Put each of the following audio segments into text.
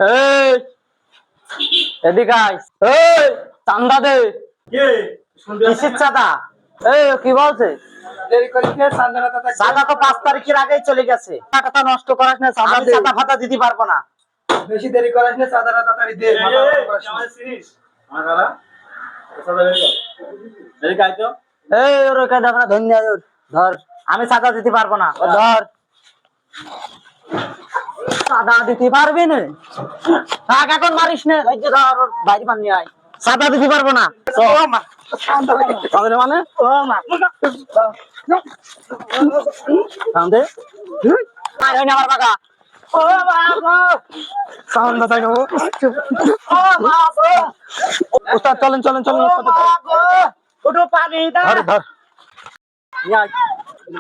এই এদিকে আয়। এই চান্দা দে। কিসের চাঁদা? এই কি বলছে? চাঁদা তো 5 তারিখের আগেই চলে গেছে। টাকা নষ্ট করাস না, চাঁদা ফাতা দিতে পারবো না। বেশি দেরি করাস না, চাঁদাটা তাড়াতাড়ি দে। এই ওর কাছে আমরা ধন্যবাদ। ধর, আমি চাঁদা দিতে পারবো না। ও ধর, চাঁদা দিতে পারবি না? থাক, এখন মারিস না। এই যে ধর, ওর বাইরে পানি আয়। চাঁদা দিতে পারবো না। মানে আমার বাগা। চলেন চলেন চলেন। ওটা পানি ধর।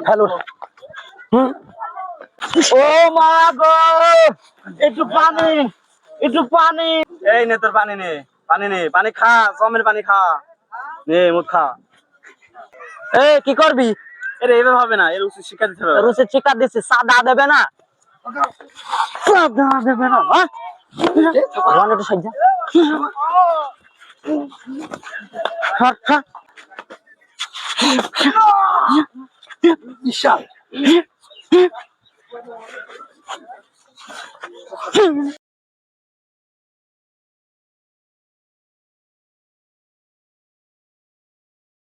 হ্যালো। ও মা গো, একটু পানি, একটু পানি। এই নে তোর পানি নে, পানি নে, পানি খা, জমের পানি খা, নে মুখ খা। এই কি করবি? এরে এভাবে হবে না, এর উচিত শিক্ষা দিতে হবে। রুচি চিকা দিচ্ছি, চাঁদা দেবে না? চাঁদা দেবে না? একটু সাজা। বিশাল